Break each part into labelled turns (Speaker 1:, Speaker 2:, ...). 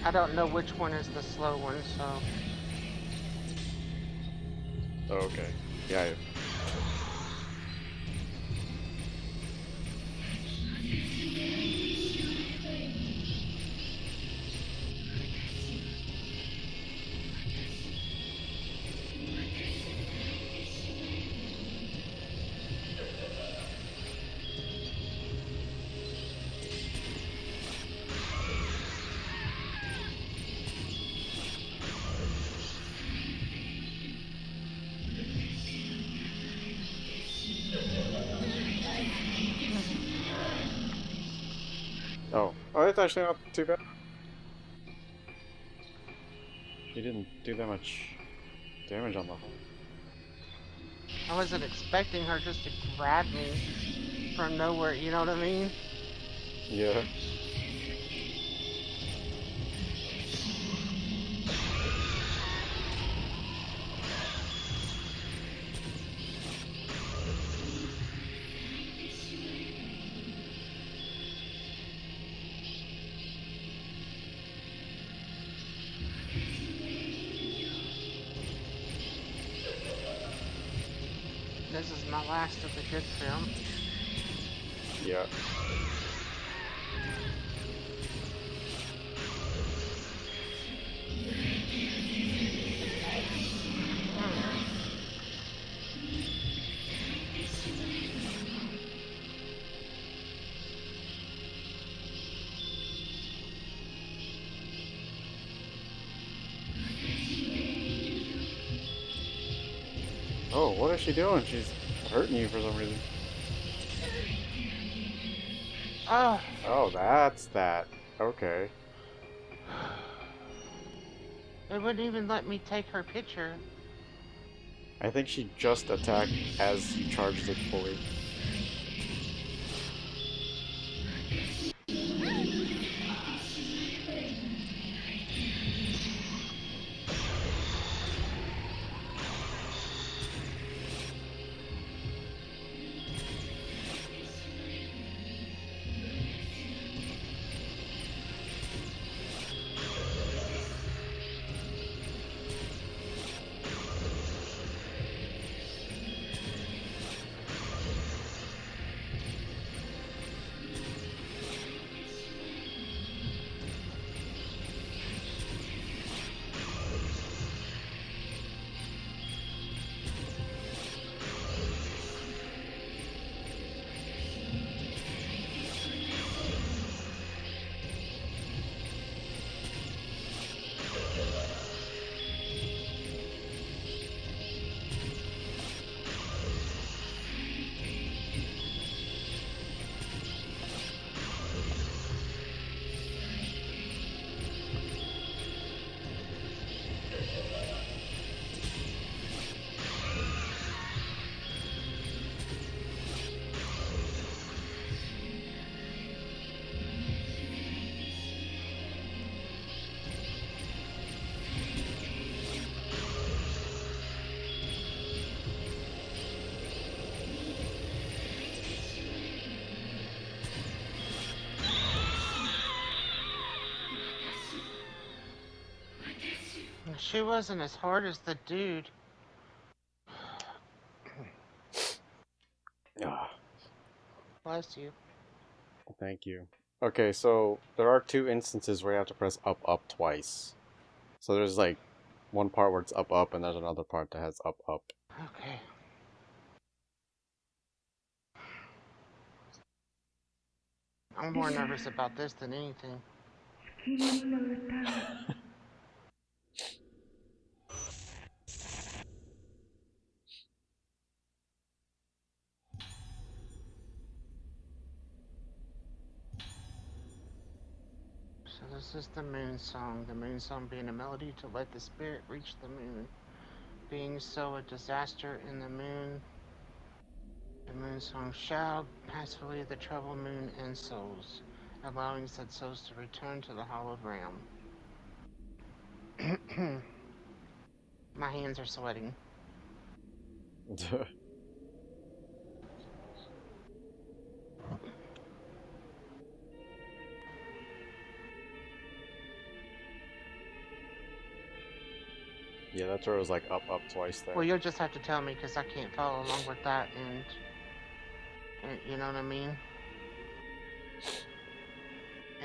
Speaker 1: I don't know which one is the slow one, so...
Speaker 2: Oh, okay. Yeah. Oh, that's actually not too bad. She didn't do that much damage on the hull.
Speaker 1: I wasn't expecting her just to grab me from nowhere, you know what I mean?
Speaker 2: Yeah.
Speaker 1: This is my last of the good film.
Speaker 2: Yeah. Oh, what is she doing? She's hurting you for some reason.
Speaker 1: Oh,
Speaker 2: Oh, that's that. Okay.
Speaker 1: it wouldn't even let me take her picture.
Speaker 2: I think she just attacked as you charged it fully.
Speaker 1: She wasn't as hard as the dude.
Speaker 2: Ah,
Speaker 1: Bless you.
Speaker 2: thank you. Okay, so there are two instances where you have to press up, up twice. So there's like one part where it's up, up, and there's another part that has up, up.
Speaker 1: Okay. I'm more nervous about this than anything. So this is the moon song. The moon song being a melody to let the spirit reach the moon. Being so a disaster in the moon. The moon song shall passively the troubled moon and souls, allowing said souls to return to the hallowed realm. My hands are sweating.
Speaker 2: Yeah, that's where it was like up twice there.
Speaker 1: Well, you'll just have to tell me because I can't follow along with that, and you know what I mean?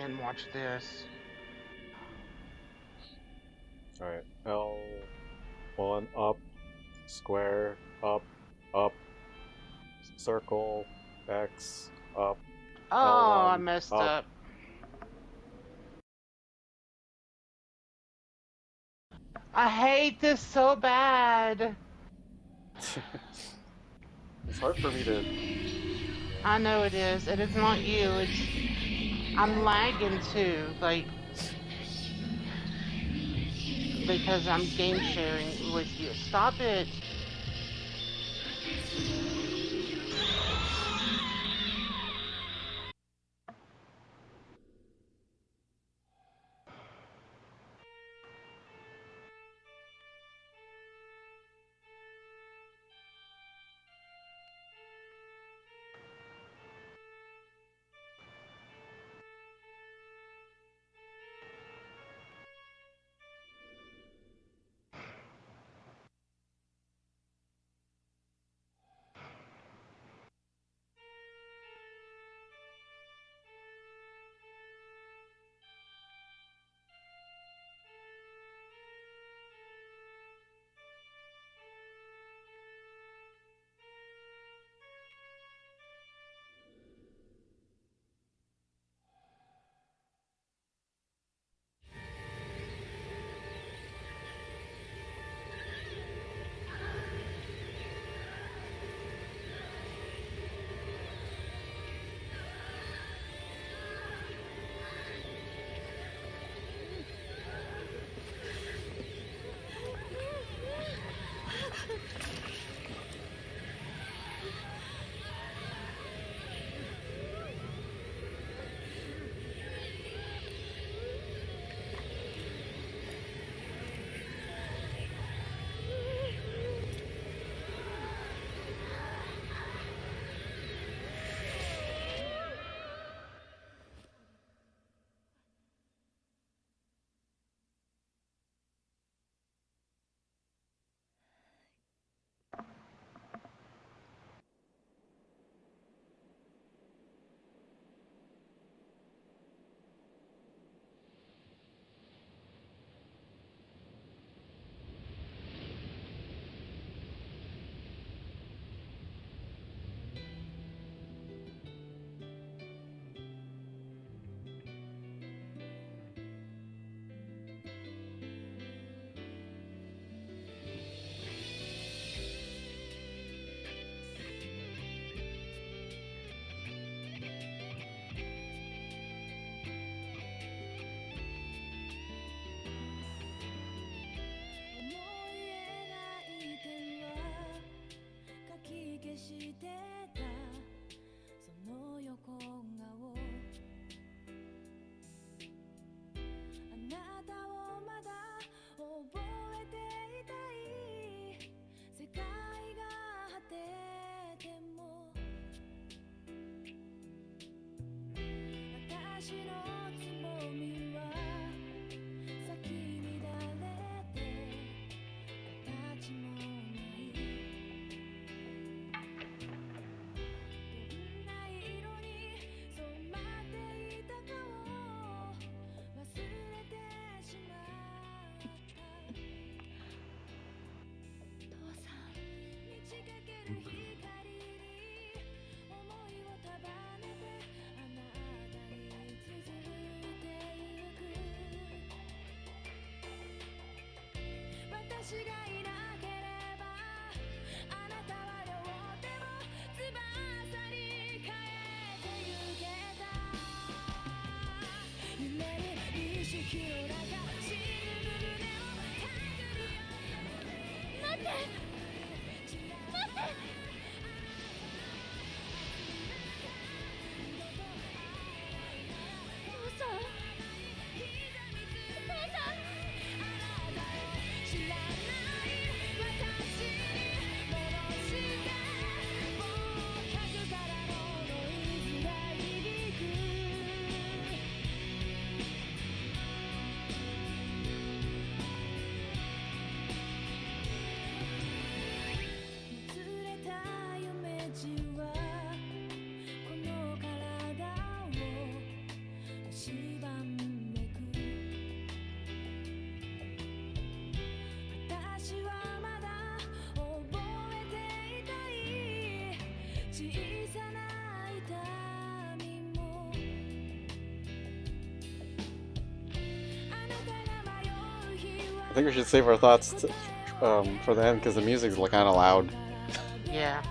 Speaker 1: And watch this.
Speaker 2: Alright, L1 up, square, up, circle, X, up,
Speaker 1: Oh,
Speaker 2: L1,
Speaker 1: I messed up. I hate this so bad.
Speaker 2: It's hard for me to...
Speaker 1: I know it is. It is not you. It's I'm lagging too, like because I'm game sharing with you. Stop it.
Speaker 2: I think we should save our thoughts for the end because the music's kind of loud.
Speaker 1: Yeah.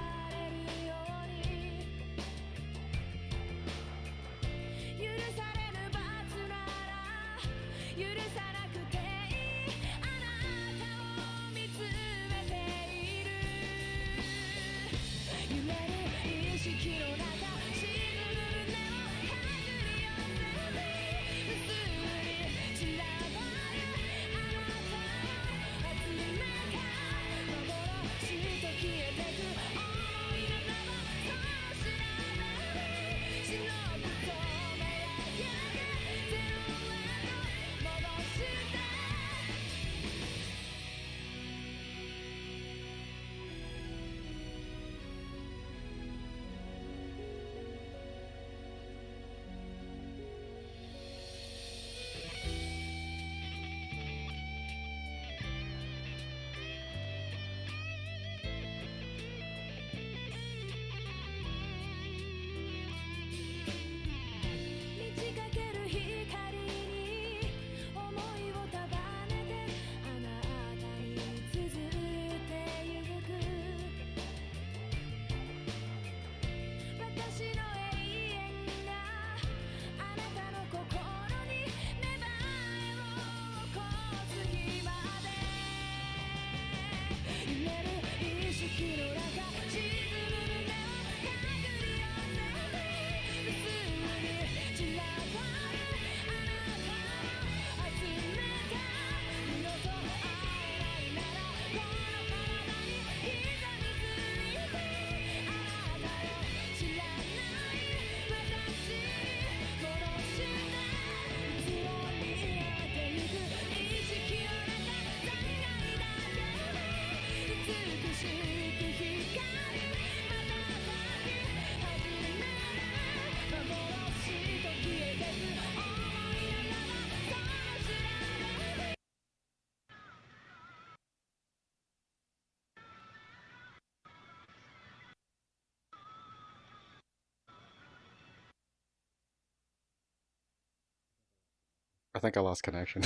Speaker 2: I think I lost connection.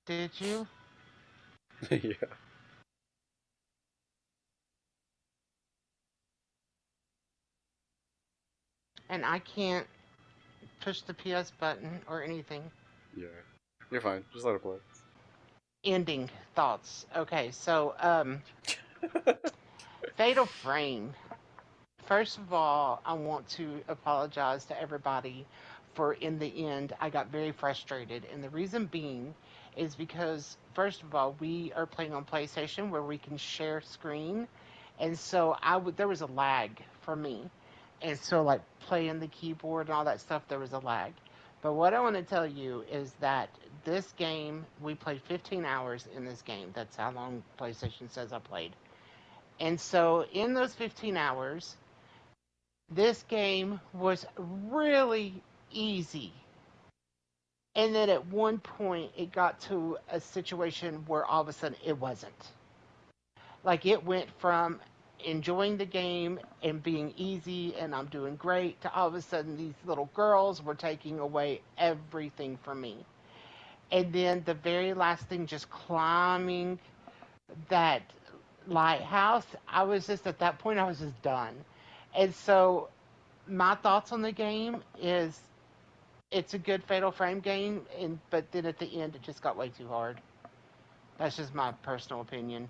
Speaker 1: Did you?
Speaker 2: Yeah.
Speaker 1: And I can't push the PS button or anything.
Speaker 2: Yeah. You're fine. Just let it play.
Speaker 1: Ending thoughts. Okay, so Fatal Frame. First of all, I want to apologize to everybody for in the end I got very frustrated. And the reason being is because first of all, we are playing on PlayStation where we can share screen. And so there was a lag for me. And so like playing the keyboard and all that stuff there was a lag. But what I want to tell you is that this game we played 15 hours in this game. That's how long PlayStation says I played. And so in those 15 hours, this game was really easy. And then at one point, it got to a situation where all of a sudden it wasn't. Like it went from enjoying the game and being easy and I'm doing great to all of a sudden these little girls were taking away everything from me. And then the very last thing, just climbing that lighthouse, I was just at that point, I was just done. And so my thoughts on the game is it's a good Fatal Frame game, but then at the end it just got way too hard. That's just my personal opinion.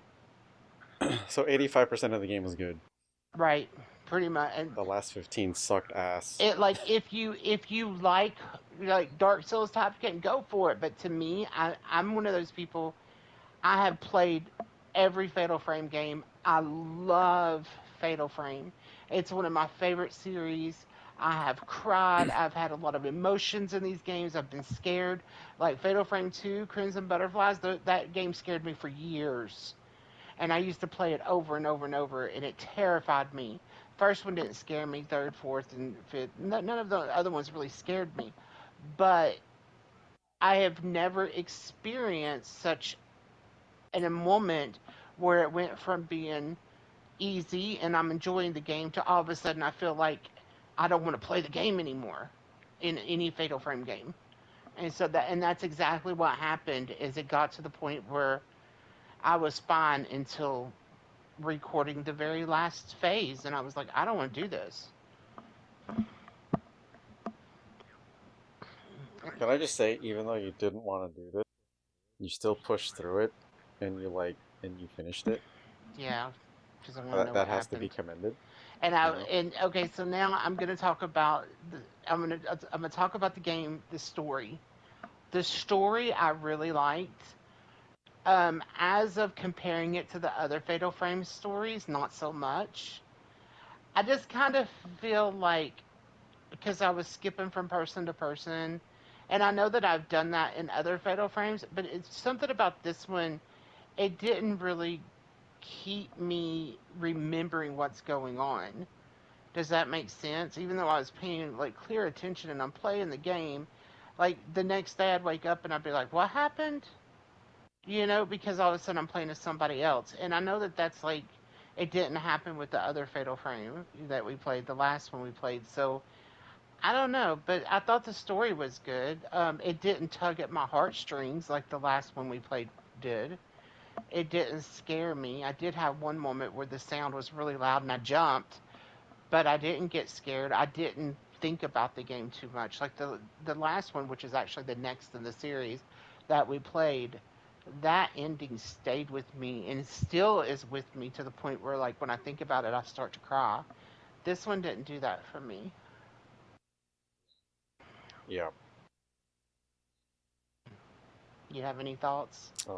Speaker 2: So 85% of the game was good.
Speaker 1: Right, pretty much. And
Speaker 2: The last 15 sucked ass.
Speaker 1: it like if you like Dark Souls type game, go for it. But to me, I'm one of those people. I have played every Fatal Frame game. I love Fatal Frame. It's one of my favorite series. I have cried. I've had a lot of emotions in these games. I've been scared. Like Fatal Frame 2, Crimson Butterflies, that game scared me for years. And I used to play it over and over and over, and it terrified me. First one didn't scare me. Third, fourth, and fifth, none of the other ones really scared me. But I have never experienced such in a moment where it went from being easy and I'm enjoying the game to all of a sudden I feel like I don't want to play the game anymore in any Fatal Frame game. And that's exactly what happened is it got to the point where I was fine until recording the very last phase and I was like, I don't want to do this.
Speaker 2: Can I just say, even though you didn't want to do this, you still pushed through it, and you finished it.
Speaker 1: Yeah, because I want to
Speaker 2: That
Speaker 1: know what
Speaker 2: that has to be
Speaker 1: happened.
Speaker 2: commended.
Speaker 1: And
Speaker 2: You
Speaker 1: I
Speaker 2: know.
Speaker 1: and okay, so now I'm gonna talk about I'm gonna talk about the game, the story. The story I really liked. As of comparing it to the other Fatal Frame stories, not so much. I just kind of feel like because I was skipping from person to person, and I know that I've done that in other Fatal Frames, but it's something about this one. It didn't really keep me remembering what's going on. Does that make sense? Even though I was paying like clear attention and I'm playing the game, like the next day I'd wake up and I'd be like, "What happened?" Because all of a sudden I'm playing as somebody else. And I know that that's like it didn't happen with the other Fatal Frame that we played, the last one we played. So I don't know, but I thought the story was good. It didn't tug at my heartstrings like the last one we played did. It didn't scare me. I did have one moment where the sound was really loud and I jumped, but I didn't get scared. I didn't think about the game too much. Like the last one, which is actually the next in the series that we played, that ending stayed with me and still is with me to the point where like when I think about it, I start to cry. This one didn't do that for me.
Speaker 2: Yeah.
Speaker 1: You have any thoughts?
Speaker 2: Um.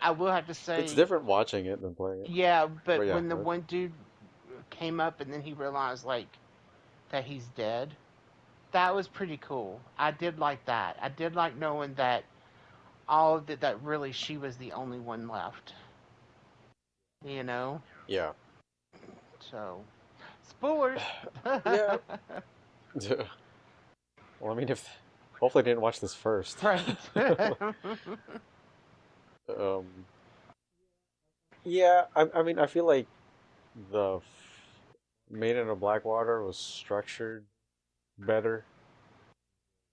Speaker 1: I will have to
Speaker 2: It's
Speaker 1: say,
Speaker 2: different watching it than playing it.
Speaker 1: yeah,
Speaker 2: But
Speaker 1: but
Speaker 2: yeah.
Speaker 1: when the one dude came up and then he realized like that he's dead, that was pretty cool. I did like that. I did like knowing that all of that really she was the only one left. You know?
Speaker 2: Yeah.
Speaker 1: So spoilers.
Speaker 2: Yeah. Well, I mean, if hopefully I didn't watch this first.
Speaker 1: Right.
Speaker 2: um. Yeah. I mean, I feel like the Maiden of Blackwater was structured better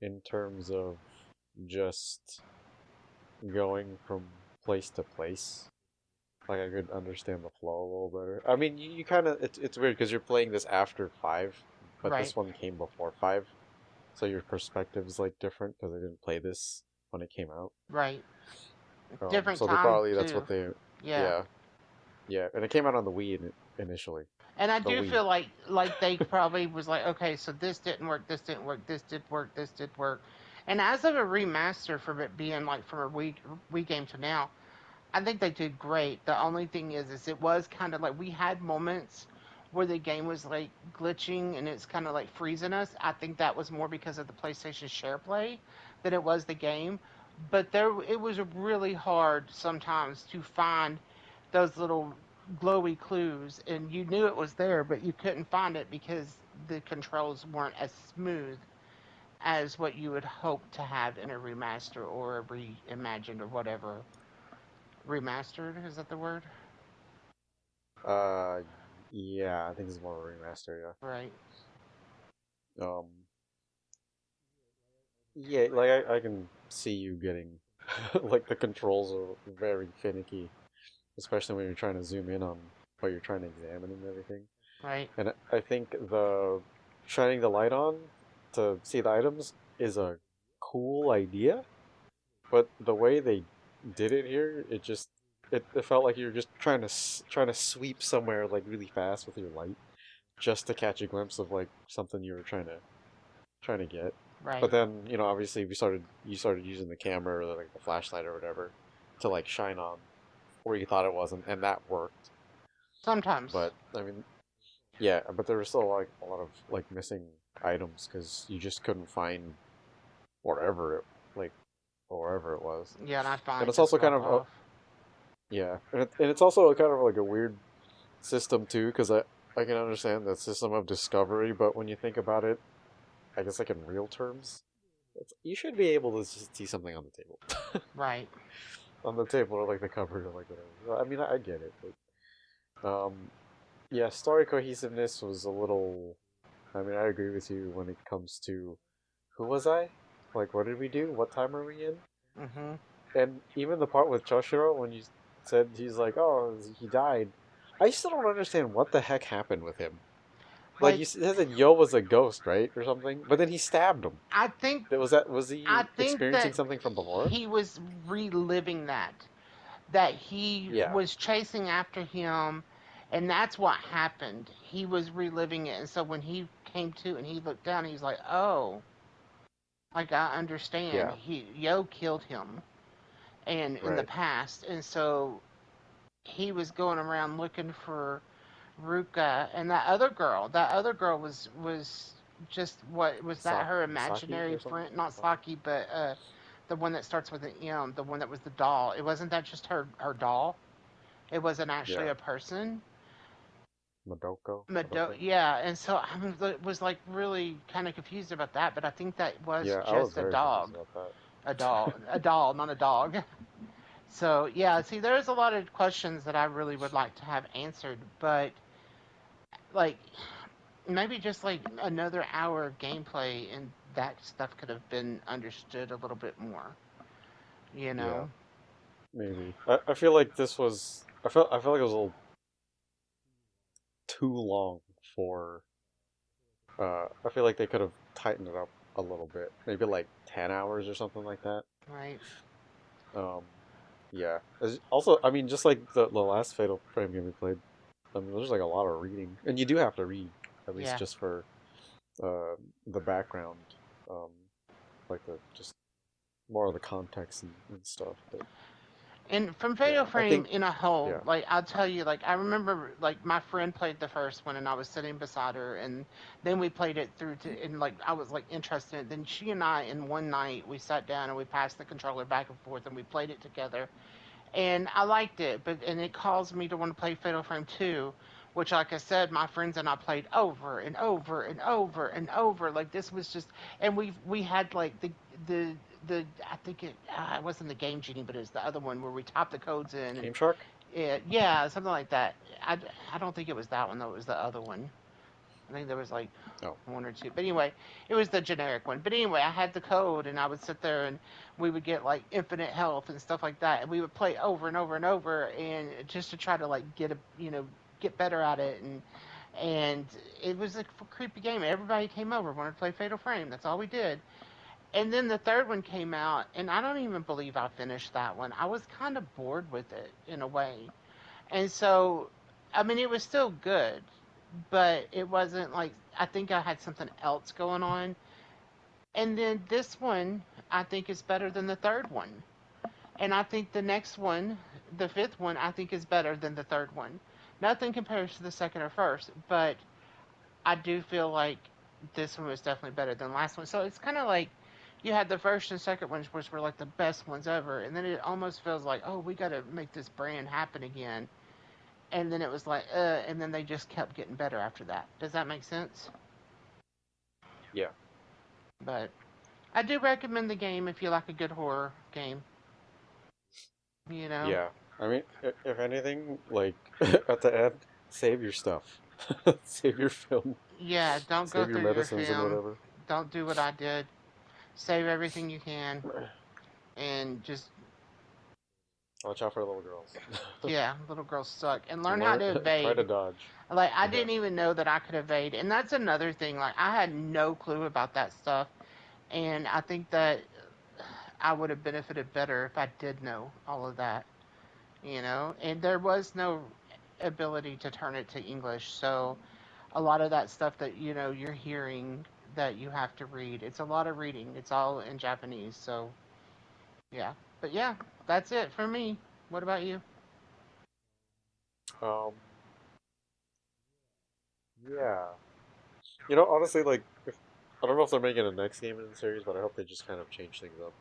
Speaker 2: in terms of just going from place to place. Like I could understand the flow a little better. I mean, you kind of it's weird because you're playing this after five, but
Speaker 1: Right.
Speaker 2: this one came before five, so your perspective is like different because I didn't play this when it came out.
Speaker 1: Right. Different
Speaker 2: So they
Speaker 1: time
Speaker 2: probably that's
Speaker 1: too.
Speaker 2: what they,
Speaker 1: Yeah.
Speaker 2: yeah, yeah, and it came out on the Wii initially.
Speaker 1: And I
Speaker 2: The
Speaker 1: do
Speaker 2: Wii.
Speaker 1: feel like they probably was like, okay, so this didn't work, this didn't work, this did work, this did work. And as of a remaster from it being like from a Wii game to now, I think they did great. The only thing is it was kind of like we had moments where the game was like glitching and it's kind of like freezing us. I think that was more because of the PlayStation Share Play than it was the game. But it was really hard sometimes to find those little glowy clues, and you knew it was there, but you couldn't find it because the controls weren't as smooth as what you would hope to have in a remaster or a reimagined or whatever. Remastered, is that the word?
Speaker 2: Uh, yeah, I think it's more of a remaster.
Speaker 1: Right.
Speaker 2: Yeah. Yeah, like I can see you getting like the controls are very finicky, especially when you're trying to zoom in on what you're trying to examine and everything.
Speaker 1: Right.
Speaker 2: And I think the shining the light on to see the items is a cool idea, but the way they did it here, it felt like you're just trying to sweep somewhere like really fast with your light just to catch a glimpse of like something you were trying to get. But
Speaker 1: Right.
Speaker 2: then, obviously you started using the camera or like the flashlight or whatever to like shine on where you thought it was, and that worked.
Speaker 1: Sometimes.
Speaker 2: But I mean, yeah, but there was still like a lot of like missing items because you just couldn't find wherever it like wherever it was.
Speaker 1: Yeah, and I
Speaker 2: And
Speaker 1: finally
Speaker 2: it's
Speaker 1: just
Speaker 2: also kind
Speaker 1: log
Speaker 2: of
Speaker 1: off.
Speaker 2: yeah, and it's also kind of like a weird system too because I can understand the system of discovery, but when you think about it, I guess like in real terms, you should be able to just see something on the table.
Speaker 1: Right.
Speaker 2: On the table or like the cupboard or like whatever. Well, I mean, I get it, but Um, yeah, story cohesiveness was a little. I mean, I agree with you when it comes to who was I? Like, what did we do? What time are we in?
Speaker 1: Hmm.
Speaker 2: And even the part with Choshiro when you said he's like, oh, he died. I still don't understand what the heck happened with him. Like
Speaker 1: Like,
Speaker 2: you said that Yo was a ghost, right, or something, but then he stabbed him.
Speaker 1: I think
Speaker 2: Was
Speaker 1: I
Speaker 2: he
Speaker 1: think
Speaker 2: experiencing
Speaker 1: that
Speaker 2: something from before?
Speaker 1: he was reliving that he
Speaker 2: Yeah,
Speaker 1: was chasing after him, and that's what happened. He was reliving it, and so when he came to and he looked down, he's like, "Oh, like I understand.
Speaker 2: yeah,
Speaker 1: He Yo killed him, and in the
Speaker 2: right.
Speaker 1: past, and so he was going around looking for Ruka and that other girl. That other girl was just what was that her
Speaker 2: Saki
Speaker 1: imaginary
Speaker 2: or something?
Speaker 1: friend? Not
Speaker 2: Saki?
Speaker 1: Saki, but the one that starts with an M, the one that was the doll. It wasn't that just her doll. It wasn't actually
Speaker 2: Yeah,
Speaker 1: a person.
Speaker 2: Madoko, Madoko.
Speaker 1: Yeah, and so was like really kind of confused about that, but I think that was
Speaker 2: Yeah, I was
Speaker 1: just a
Speaker 2: very confused
Speaker 1: dog,
Speaker 2: about that.
Speaker 1: a doll, not a dog. So yeah, see, there's a lot of questions that I really would like to have answered, but like maybe just like another hour of gameplay and that stuff could have been understood a little bit more, you
Speaker 2: Yeah,
Speaker 1: know?
Speaker 2: maybe. I feel like this was. I felt like it was a little too long for. I feel like they could have tightened it up a little bit, maybe like 10 hours or something like that.
Speaker 1: Right?
Speaker 2: Um, yeah. Also, I mean, just like the last Fatal Frame game we played, I mean, there's like a lot of reading, and you do have to read at least
Speaker 1: Yeah.
Speaker 2: just for uh the background, um, like the just more of the context and stuff. But
Speaker 1: And from
Speaker 2: yeah,
Speaker 1: Fatal
Speaker 2: I
Speaker 1: Frame
Speaker 2: think
Speaker 1: in a whole,
Speaker 2: yeah,
Speaker 1: like I'll tell you, like I remember, like my friend played the first one, and I was sitting beside her, and then we played it through to, and like I was like interested in it. Then she and I, in one night, we sat down and we passed the controller back and forth, and we played it together. And I liked it, but and it caused me to want to play Fatal Frame 2, which, like I said, my friends and I played over and over and over and over. Like this was just, and we had like the the I think it wasn't the Game Genie, but it was the other one where we typed the codes in and
Speaker 2: Game Shark.
Speaker 1: yeah, something like that. I don't think it was that one though. It was the other one. I think there was like
Speaker 2: Oh,
Speaker 1: one or two. But anyway, it was the generic one. But anyway, I had the code and I would sit there and we would get like infinite health and stuff like that. And we would play over and over and over and just to try to like get better at it and it was a creepy game. Everybody came over, wanted to play Fatal Frame. That's all we did. And then the third one came out, and I don't even believe I finished that one. I was kind of bored with it in a way. And so, I mean, it was still good, but it wasn't like I think I had something else going on. And then this one, I think is better than the third one. And I think the next one, the fifth one, I think is better than the third one. Nothing compares to the second or first, but I do feel like this one was definitely better than the last one. So it's kind of like you had the first and second ones, which were like the best ones ever, and then it almost feels like, oh, we got to make this brand happen again. And then it was like, and then they just kept getting better after that. Does that make sense?
Speaker 2: yeah,
Speaker 1: But I do recommend the game if you like a good horror game. You know,
Speaker 2: yeah. I mean, if anything, like at the end, save your stuff, save your film,
Speaker 1: yeah, don't go
Speaker 2: save your
Speaker 1: through your
Speaker 2: medicines and
Speaker 1: film.
Speaker 2: whatever.
Speaker 1: Don't do what I did. Save everything you can and just
Speaker 2: Watch out for little girls.
Speaker 1: yeah, little girls suck and learn how
Speaker 2: Learn,
Speaker 1: to
Speaker 2: try to
Speaker 1: evade.
Speaker 2: dodge.
Speaker 1: Like I
Speaker 2: Yeah.
Speaker 1: didn't even know that I could evade, and that's another thing. Like I had no clue about that stuff, and I think that I would have benefited better if I did know all of that. And there was no ability to turn it to English, so a lot of that stuff that you're hearing that you have to read, it's a lot of reading. It's all in Japanese, so yeah. But yeah, that's it for me. What about you?
Speaker 2: Um. Yeah. Honestly, like, if I don't know if they're making a next game in the series, but I hope they just kind of change things up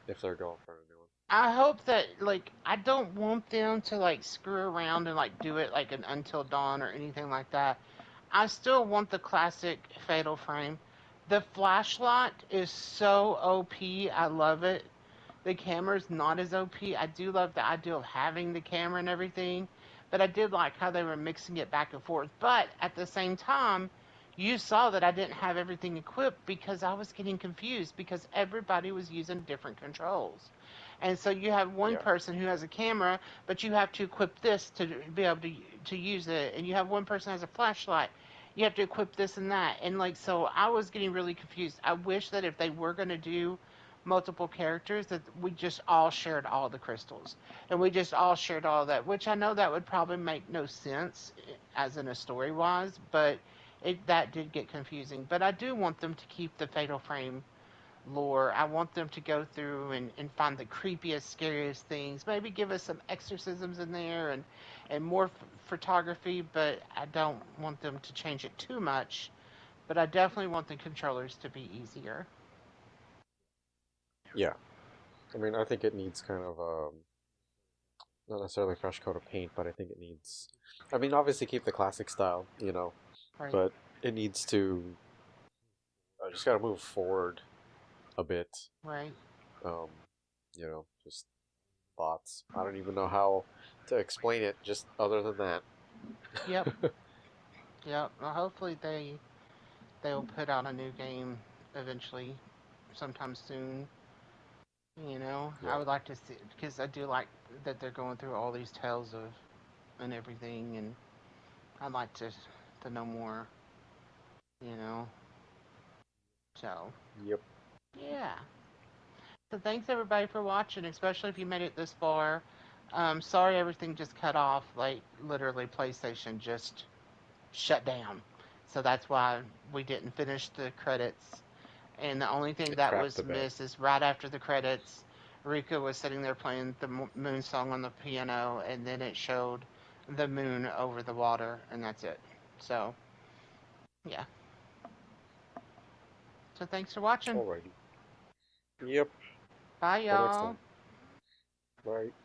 Speaker 2: if they're going for a new one.
Speaker 1: I hope that like I don't want them to like screw around and like do it like an Until Dawn or anything like that. I still want the classic Fatal Frame. The flashlight is so OP. I love it. The camera's not as OP. I do love the idea of having the camera and everything, But I did like how they were mixing it back and forth. But at the same time, you saw that I didn't have everything equipped because I was getting confused because everybody was using different controls. And so you have one
Speaker 2: Yeah.
Speaker 1: person who has a camera, but you have to equip this to be able to use it. And you have one person who has a flashlight. You have to equip this and that. And like so I was getting really confused. I wish that if they were going to do multiple characters that we just all shared all the crystals and we just all shared all that, which I know that would probably make no sense as in a story wise, but that did get confusing. But I do want them to keep the Fatal Frame lore. I want them to go through and find the creepiest, scariest things. Maybe give us some exorcisms in there and more photography, but I don't want them to change it too much. But I definitely want the controllers to be easier.
Speaker 2: Yeah. I mean, I think it needs kind of not necessarily a fresh coat of paint, but I think it needs. I mean, obviously keep the classic style,
Speaker 1: Right,
Speaker 2: but it needs to. I just got to move forward a bit.
Speaker 1: right.
Speaker 2: Um, just thoughts. I don't even know how to explain it. Just other than that.
Speaker 1: Yep, yep. Well, hopefully they'll put out a new game eventually, sometime soon. I
Speaker 2: Yeah.
Speaker 1: would like to see because I do like that they're going through all these tales of and everything, and I'd like to know more. You know, so
Speaker 2: Yep.
Speaker 1: yeah. So thanks everybody for watching, especially if you made it this far. Sorry everything just cut off. Like literally, PlayStation just shut down. So that's why we didn't finish the credits. And the only thing
Speaker 2: It
Speaker 1: that
Speaker 2: crapped
Speaker 1: was
Speaker 2: a bit.
Speaker 1: missed is right after the credits, Rika was sitting there playing the moon song on the piano, and then it showed the moon over the water, and that's it. So, yeah. So thanks for watching.
Speaker 2: Alrighty. Yep.
Speaker 1: Bye,
Speaker 2: Till next
Speaker 1: y'all.
Speaker 2: time. Bye.